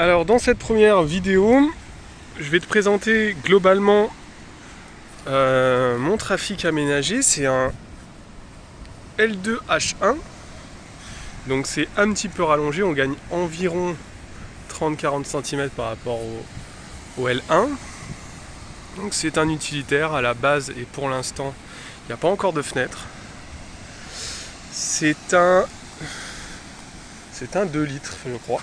Alors dans cette première vidéo, je vais te présenter globalement mon trafic aménagé. C'est un L2H1, donc c'est un petit peu rallongé, on gagne environ 30-40 cm par rapport au L1. Donc c'est un utilitaire à la base et pour l'instant il n'y a pas encore de fenêtre. C'est un 2 litres je crois.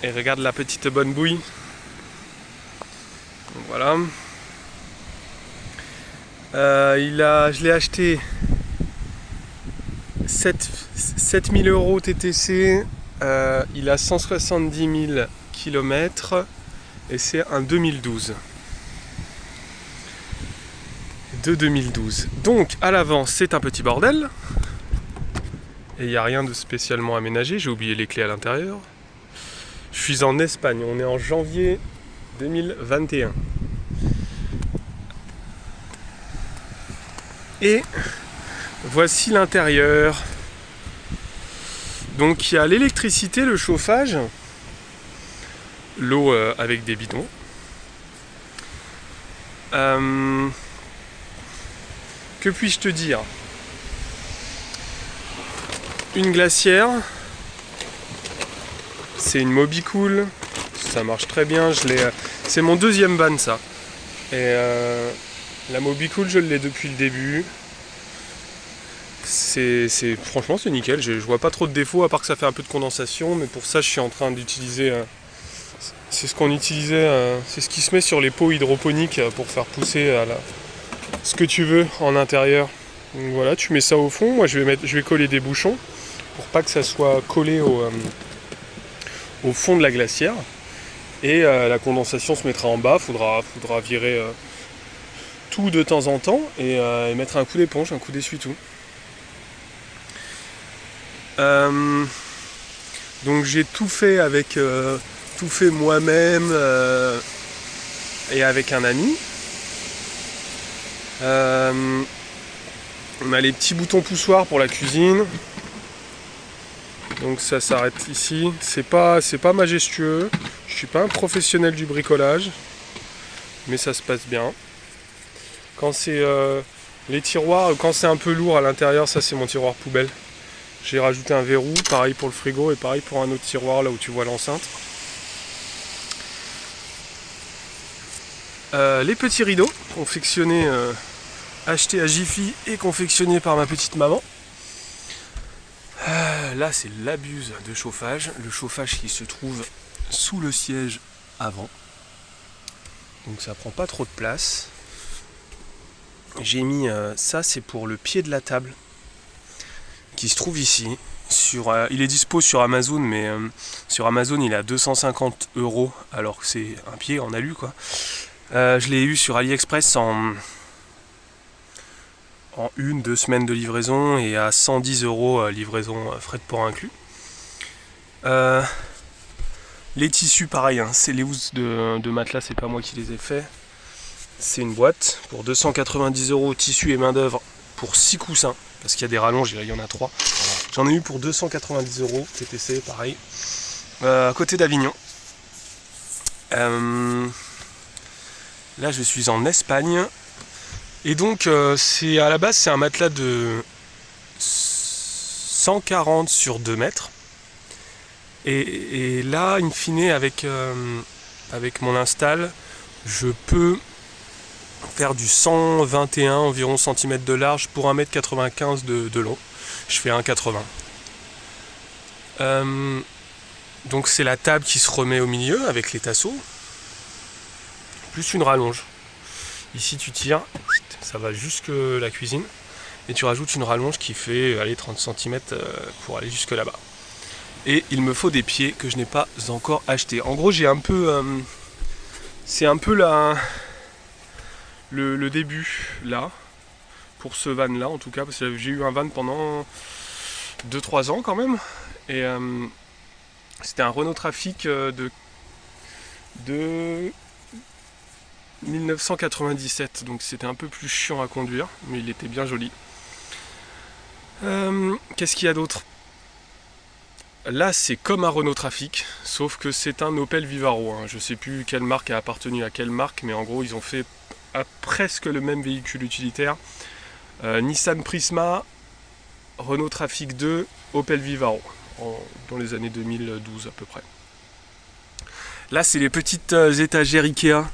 Et regarde la petite bonne bouille. Donc voilà. Je l'ai acheté 7000 € TTC. Il a 170 000 km et c'est un 2012. De 2012. Donc à l'avant c'est un petit bordel. Et il n'y a rien de spécialement aménagé. J'ai oublié les clés à l'intérieur. Je suis en Espagne, on est en janvier 2021. Et voici l'intérieur. Donc il y a l'électricité, le chauffage, l'eau avec des bidons. Que puis-je te dire? Une glacière. C'est une Mobicool, ça marche très bien. C'est mon deuxième van ça. Et la Mobicool je l'ai depuis le début. Franchement c'est nickel. Je vois pas trop de défauts à part que ça fait un peu de condensation. Mais pour ça je suis en train d'utiliser. C'est ce qu'on utilisait. C'est ce qui se met sur les pots hydroponiques pour faire pousser ce que tu veux en intérieur. Donc voilà, tu mets ça au fond. Moi je vais coller des bouchons pour pas que ça soit collé au fond de la glacière, et la condensation se mettra en bas. Faudra virer tout de temps en temps et mettre un coup d'éponge, un coup d'essuie-tout. Donc j'ai tout fait moi-même et avec un ami. On a les petits boutons poussoirs pour la cuisine. Donc ça s'arrête ici. C'est pas majestueux. Je suis pas un professionnel du bricolage, mais ça se passe bien. Quand c'est les tiroirs, quand c'est un peu lourd à l'intérieur, ça c'est mon tiroir poubelle. J'ai rajouté un verrou, pareil pour le frigo et pareil pour un autre tiroir là où tu vois l'enceinte. Les petits rideaux confectionnés, achetés à Jiffy et confectionnés par ma petite maman. Là c'est l'abuse de chauffage, le chauffage qui se trouve sous le siège avant, donc ça prend pas trop de place. J'ai mis ça, c'est pour le pied de la table qui se trouve ici. Il est dispo sur Amazon, mais sur Amazon il est à 250 € alors que c'est un pied en alu quoi. Je l'ai eu sur AliExpress en 1-2 semaines de livraison et à 110 € livraison frais de port inclus. Les tissus pareil, hein, c'est les housses de matelas, c'est pas moi qui les ai fait. C'est une boîte pour 290 € tissu et main d'œuvre pour 6 coussins, parce qu'il y a des rallonges, il y en a 3. J'en ai eu pour 290 € TTC, pareil, à côté d'Avignon. Là je suis en Espagne. Et donc à la base c'est un matelas de 140 sur 2 mètres. Et là, in fine, avec mon install, je peux faire du 121 environ centimètres de large pour 1,95 m de long. Je fais 1,80 m. Donc c'est la table qui se remet au milieu avec les tasseaux, plus une rallonge. Ici tu tires, ça va jusque la cuisine, et tu rajoutes une rallonge qui fait 30 cm pour aller jusque là-bas. Et il me faut des pieds que je n'ai pas encore achetés. En gros j'ai un peu... c'est un peu le début là, pour ce van là en tout cas, parce que j'ai eu un van pendant 2-3 ans quand même. Et c'était un Renault Trafic de 1997, donc c'était un peu plus chiant à conduire, mais il était bien joli. Qu'est-ce qu'il y a d'autre? Là, c'est comme un Renault Trafic, sauf que c'est un Opel Vivaro. Hein. Je sais plus quelle marque a appartenu à quelle marque, mais en gros, ils ont fait presque le même véhicule utilitaire. Nissan Prisma, Renault Trafic 2, Opel Vivaro, dans les années 2012 à peu près. Là, c'est les petites étagères Ikea.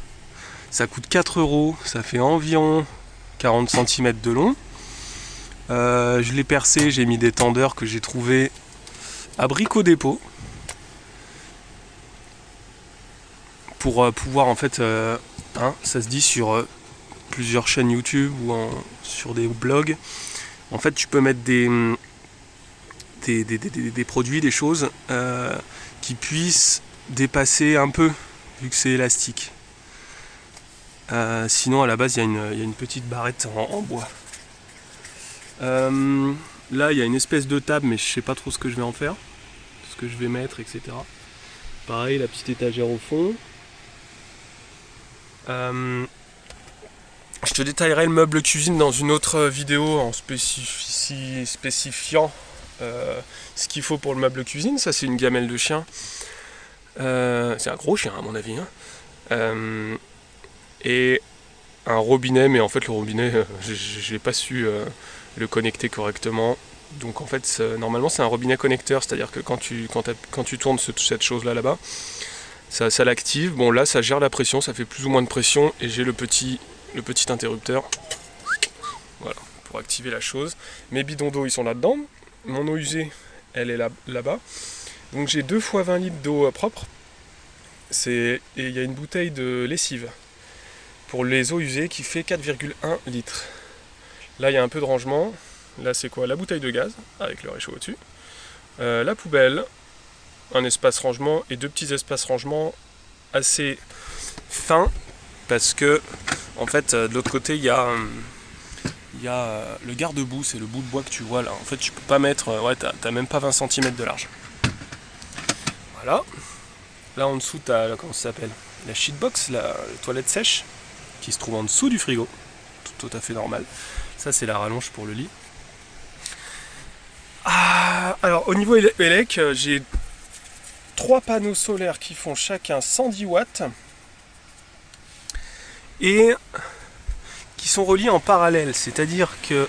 Ça coûte 4 €, ça fait environ 40 cm de long. Je l'ai percé, j'ai mis des tendeurs que j'ai trouvés à Brico Dépôt pour pouvoir en fait, ça se dit sur plusieurs chaînes YouTube ou sur des blogs. En fait, tu peux mettre des produits, des choses qui puissent dépasser un peu, vu que c'est élastique. Sinon, à la base, il y a une petite barrette en bois. Là, il y a une espèce de table, mais je sais pas trop ce que je vais en faire, ce que je vais mettre, etc. Pareil, la petite étagère au fond. Je te détaillerai le meuble cuisine dans une autre vidéo en spécifiant ce qu'il faut pour le meuble cuisine. Ça, c'est une gamelle de chien. C'est un gros chien, à mon avis. Hein. Et un robinet, mais en fait, le robinet, j'ai pas su le connecter correctement. Donc en fait, normalement, c'est un robinet connecteur, c'est-à-dire que quand tu tournes cette chose là-bas, ça l'active. Bon, là, ça gère la pression, ça fait plus ou moins de pression, et j'ai le petit interrupteur, voilà, pour activer la chose. Mes bidons d'eau, ils sont là-dedans. Mon eau usée, elle est là-bas. Donc j'ai 2 fois 20 litres d'eau propre. Et il y a une bouteille de lessive pour les eaux usées qui fait 4,1 litres. Là, il y a un peu de rangement. Là, c'est quoi? La bouteille de gaz avec le réchaud au-dessus. La poubelle, un espace rangement et 2 petits espaces rangement assez fins parce que, en fait, de l'autre côté, il y a le garde-boue, c'est le bout de bois que tu vois là. En fait, tu peux pas mettre, t'as même pas 20 cm de large. Voilà. Là, en dessous, t'as, comment ça s'appelle? La shitbox, la toilette sèche, qui se trouve en dessous du frigo. Tout à fait normal. Ça, c'est la rallonge pour le lit. Alors, au niveau élec, j'ai 3 panneaux solaires qui font chacun 110 watts et qui sont reliés en parallèle. C'est-à-dire qu'il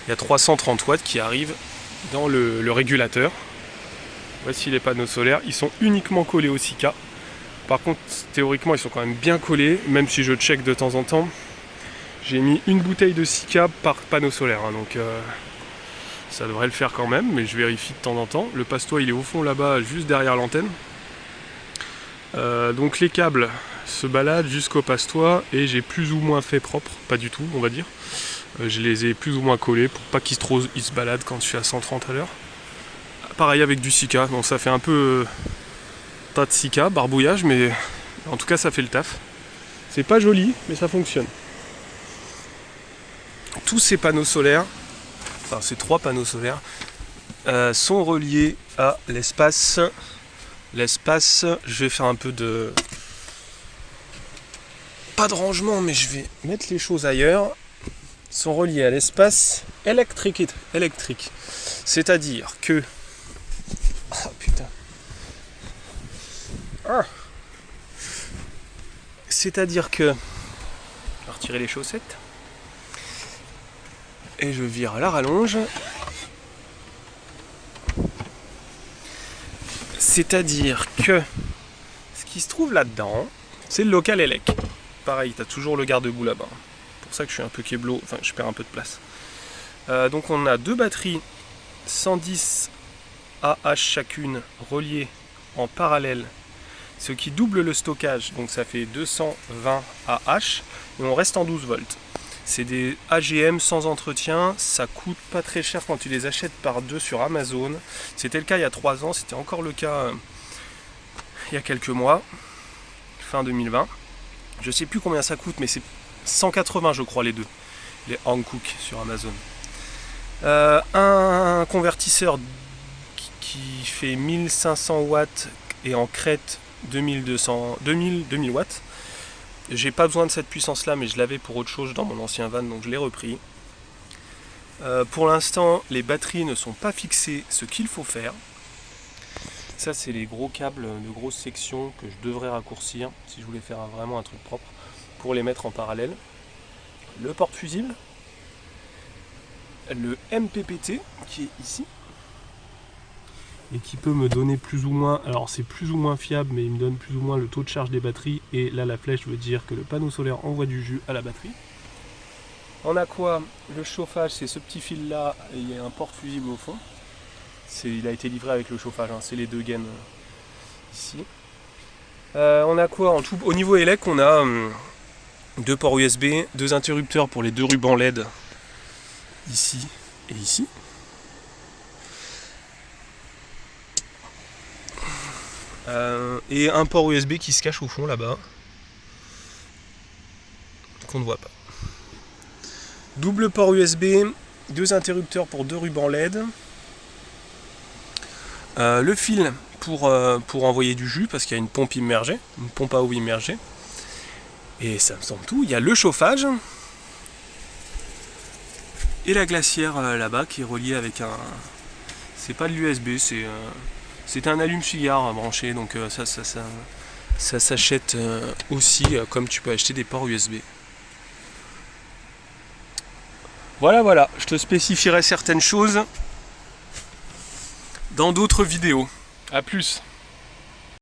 y a 330 watts qui arrivent dans le régulateur. Voici les panneaux solaires. Ils sont uniquement collés au Sika. Par contre, théoriquement, ils sont quand même bien collés, même si je check de temps en temps. J'ai mis une bouteille de Sika par panneau solaire, hein, donc ça devrait le faire quand même, mais je vérifie de temps en temps. Le passe-toit, il est au fond là-bas, juste derrière l'antenne. Donc les câbles se baladent jusqu'au passe-toit et j'ai plus ou moins fait propre, pas du tout, on va dire. Je les ai plus ou moins collés pour pas qu'ils se baladent quand je suis à 130 à l'heure. Pareil avec du Sika, bon ça fait un peu tas de Sika, barbouillage, mais en tout cas ça fait le taf. C'est pas joli, mais ça fonctionne. Tous ces panneaux solaires, enfin ces 3 panneaux solaires, sont reliés à l'espace. L'espace, je vais faire un peu de... pas de rangement, mais je vais mettre les choses ailleurs. Ils sont reliés à l'espace électrique. C'est-à-dire que... Ah putain. C'est-à-dire que... Je vais retirer les chaussettes. Et je vire la rallonge. C'est-à-dire que ce qui se trouve là-dedans, c'est le local élec. Pareil, t'as toujours le garde-boue là-bas. C'est pour ça que je suis un peu kéblo, enfin je perds un peu de place. Donc on a 2 batteries 110 AH chacune reliées en parallèle, ce qui double le stockage, donc ça fait 220 AH et on reste en 12 volts. C'est des AGM sans entretien, ça coûte pas très cher quand tu les achètes par 2 sur Amazon. C'était le cas il y a 3 ans, c'était encore le cas il y a quelques mois, fin 2020. Je sais plus combien ça coûte, mais c'est 180 je crois les deux, les Hankook sur Amazon. Un convertisseur qui fait 1500 watts et en crête 2000 watts. J'ai pas besoin de cette puissance là, mais je l'avais pour autre chose dans mon ancien van, donc je l'ai repris. Pour l'instant, les batteries ne sont pas fixées, ce qu'il faut faire. Ça, c'est les gros câbles de grosse section que je devrais raccourcir si je voulais faire vraiment un truc propre pour les mettre en parallèle. Le porte-fusible, le MPPT qui est ici et qui peut me donner plus ou moins, alors c'est plus ou moins fiable, mais il me donne plus ou moins le taux de charge des batteries, et là la flèche veut dire que le panneau solaire envoie du jus à la batterie. On a quoi? Le chauffage, c'est ce petit fil là, et il y a un porte-fusible au fond. Il a été livré avec le chauffage, hein, c'est les deux gaines ici. On a quoi en tout? Au niveau élec, on a deux ports USB, deux interrupteurs pour les deux rubans LED, ici et ici. Et un port USB qui se cache au fond là-bas, qu'on ne voit pas. Double port USB, deux interrupteurs pour deux rubans LED. Le fil pour envoyer du jus, parce qu'il y a une pompe immergée, une pompe à eau immergée. Et ça me semble tout. Il y a le chauffage. Et la glacière là-bas qui est reliée avec un... C'est pas de l'USB, c'est un allume-cigare branché, donc ça s'achète aussi comme tu peux acheter des ports USB. Voilà, je te spécifierai certaines choses dans d'autres vidéos. A plus.